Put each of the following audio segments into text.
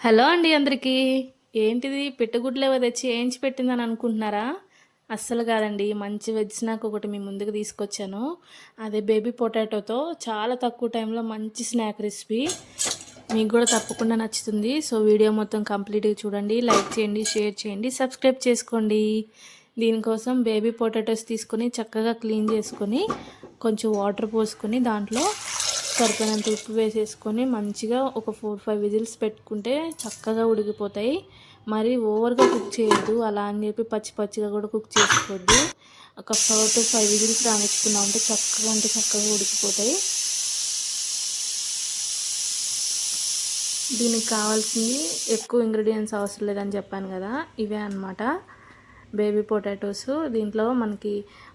Hello అండి అందరికీ. ఏంటిది పిట్టగుడ్లేవో తెచ్చి ఏయించి పెట్టిందని అనుకుంటున్నారా? అస్సలు కాదండి. మంచి వెజ్ స్నాక్ ఒకటి మీ ముందుకు తీసుకొచ్చాను. అదే బేబీ పొటాటోతో చాలా తక్కువ టైంలో మంచి స్నాక్ రెసిపీ. మీకు కూడా తప్పకుండా నచ్చుతుంది. సో వీడియో మొత్తం కంప్లీట్గా చూడండి, లైక్ చేయండి, షేర్ చేయండి, సబ్స్క్రైబ్ చేసుకోండి. దీనికోసం బేబీ పొటాటోస్ తీసుకొని చక్కగా క్లీన్ చేసుకొని కొంచెం వాటర్ పోసుకొని దాంట్లో సరిపోయినంత ఉప్పు వేసేసుకొని మంచిగా ఒక 4-5 విజిల్స్ పెట్టుకుంటే చక్కగా ఉడికిపోతాయి. మరి ఓవర్గా కుక్ చేయొద్దు, అలా అని చెప్పి పచ్చి పచ్చిగా కూడా కుక్ చేసుకోవద్దు. ఒక 4-5 విజిల్స్ రానిచ్చుకున్నాం అంటే చక్కగా ఉడికిపోతాయి. దీనికి కావాల్సింది ఎక్కువ ఇంగ్రీడియంట్స్ అవసరం లేదని చెప్పాను కదా, ఇవే అన్నమాట. బేబీ పొటాటోస్, దీంట్లో మనకి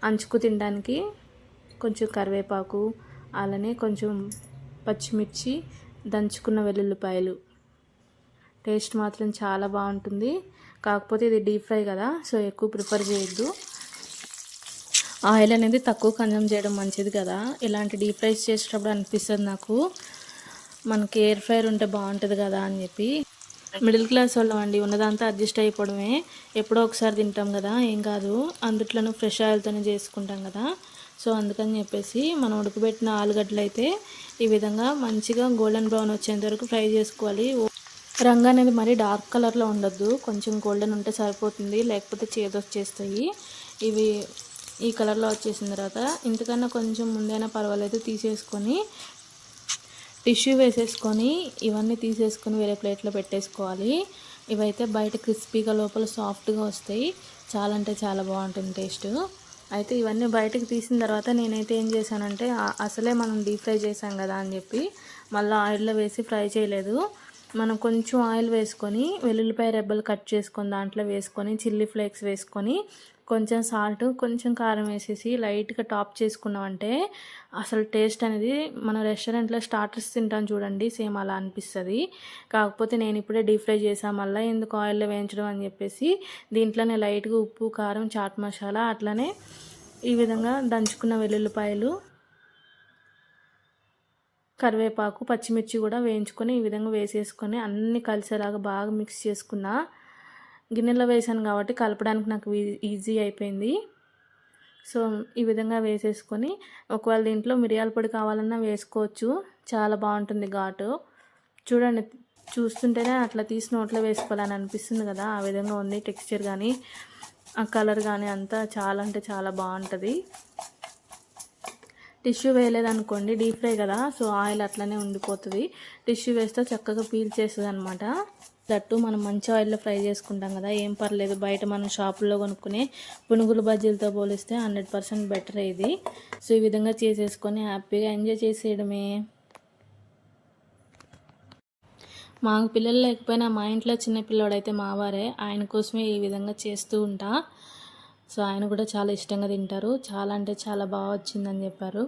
అంచుకు తినడానికి కొంచెం కరివేపాకు, అలానే కొంచెం పచ్చిమిర్చి, దంచుకున్న వెల్లుల్లిపాయలు. టేస్ట్ మాత్రం చాలా బాగుంటుంది. కాకపోతే ఇది డీప్ ఫ్రై కదా, సో ఎక్కువ ప్రిఫర్ చేయొద్దు. ఆయిల్ అనేది తక్కువ కన్జ్యూమ్ చేయడం మంచిది కదా. ఇలాంటి డీప్ ఫ్రైస్ చేసేటప్పుడు అనిపిస్తుంది నాకు, మనకి ఎయిర్ ఫ్రైర్ ఉంటే బాగుంటుంది కదా అని చెప్పి. మిడిల్ క్లాస్ వాళ్ళం అండి, ఉన్నదంతా అడ్జస్ట్ అయిపోవడమే. ఎప్పుడో ఒకసారి తింటాం కదా, ఏం కాదు. అందుట్లోనూ ఫ్రెష్ ఆయిల్తోనే చేసుకుంటాం కదా. సో అందుకని చెప్పేసి మనం ఉడకబెట్టిన ఆలుగడ్డలు అయితే ఈ విధంగా మంచిగా గోల్డెన్ బ్రౌన్ వచ్చేంత వరకు ఫ్రై చేసుకోవాలి. రంగు అనేది మరీ డార్క్ కలర్లో ఉండొద్దు, కొంచెం గోల్డెన్ ఉంటే సరిపోతుంది, లేకపోతే చేదొచ్చేస్తాయి. ఇవి ఈ కలర్లో వచ్చేసిన తర్వాత ఇంతకన్నా కొంచెం ముందైనా పర్వాలేదు తీసేసుకొని టిష్యూ వేసేసుకొని ఇవన్నీ తీసేసుకొని వేరే ప్లేట్లో పెట్టేసుకోవాలి. ఇవైతే బయట క్రిస్పీగా లోపల సాఫ్ట్గా వస్తాయి. చాలా అంటే చాలా బాగుంటుంది టేస్ట్. అయితే ఇవన్నీ బయటకు తీసిన తర్వాత నేనైతే ఏం చేశానంటే, అసలే మనం డీప్ ఫ్రై చేసాం కదా అని చెప్పి మళ్ళీ ఆయిల్లో వేసి ఫ్రై చేయలేదు. మనం కొంచెం ఆయిల్ వేసుకొని వెల్లుల్లిపాయ రెబ్బలు కట్ చేసుకొని దాంట్లో వేసుకొని చిల్లీ ఫ్లేక్స్ వేసుకొని కొంచెం సాల్ట్, కొంచెం కారం వేసేసి లైట్గా టాప్ చేసుకున్నామంటే అసలు టేస్ట్ అనేది మన రెస్టారెంట్లో స్టార్టర్స్ తింటాం చూడండి, సేమ్ అలా అనిపిస్తుంది. కాకపోతే నేను ఇప్పుడే డీప్ ఫ్రై చేసాను, మళ్ళీ ఎందుకు ఆయిల్లో వేయించడం అని చెప్పేసి దీంట్లోనే లైట్గా ఉప్పు, కారం, చాట్ మసాలా, అట్లనే ఈ విధంగా దంచుకున్న వెల్లుల్లిపాయలు, కరివేపాకు, పచ్చిమిర్చి కూడా వేయించుకొని ఈ విధంగా వేసేసుకొని అన్నీ కలిసేలాగా బాగా మిక్స్ చేసుకున్నా. గిన్నెలో వేసాను కాబట్టి కలపడానికి నాకు ఈజీ అయిపోయింది. సో ఈ విధంగా వేసేసుకొని ఒకవేళ దీంట్లో మిరియాల పొడి కావాలన్నా వేసుకోవచ్చు, చాలా బాగుంటుంది ఘాటు. చూడండి, చూస్తుంటేనే అట్లా తీసి నోట్లో వేసుకోవాలని అనిపిస్తుంది కదా, ఆ విధంగా ఉంది టెక్స్చర్ కానీ ఆ కలర్ కానీ అంతా చాలా అంటే చాలా బాగుంటుంది. టిష్యూ వేయలేదనుకోండి, డీప్ ఫ్రై కదా, సో ఆయిల్ అట్లనే ఉండిపోతుంది. టిష్యూ వేస్తే చక్కగా పీల్ చేస్తుంది అనమాట. దట్టు మనం మంచి ఆయిల్లో ఫ్రై చేసుకుంటాం కదా, ఏం పర్లేదు. బయట మనం షాపుల్లో కొనుక్కునే పునుగులు బజ్జీలతో పోలిస్తే 100% బెటర్ ఇది. సో ఈ విధంగా చేసేసుకొని హ్యాపీగా ఎంజాయ్ చేసేయడమే. మాకు పిల్లలు లేకపోయినా మా ఇంట్లో చిన్న పిల్లోడైతే మా వారే, ఆయన కోసమే ఈ విధంగా చేస్తూ ఉంటా. సో ఆయన కూడా చాలా ఇష్టంగా తింటారు. చాలా అంటే చాలా బాగా వచ్చిందని చెప్పారు.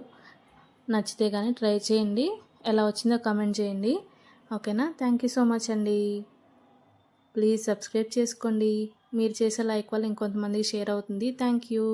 నచ్చితే కానీ ట్రై చేయండి, ఎలా వచ్చిందో కామెంట్ చేయండి. ఓకేనా? థ్యాంక్ యూ సో మచ్ అండి. ప్లీజ్ సబ్స్క్రైబ్ చేసుకోండి. మీరు చేసే లైక్ వల్ల ఇంకొంతమందికి షేర్ అవుతుంది. Thank you.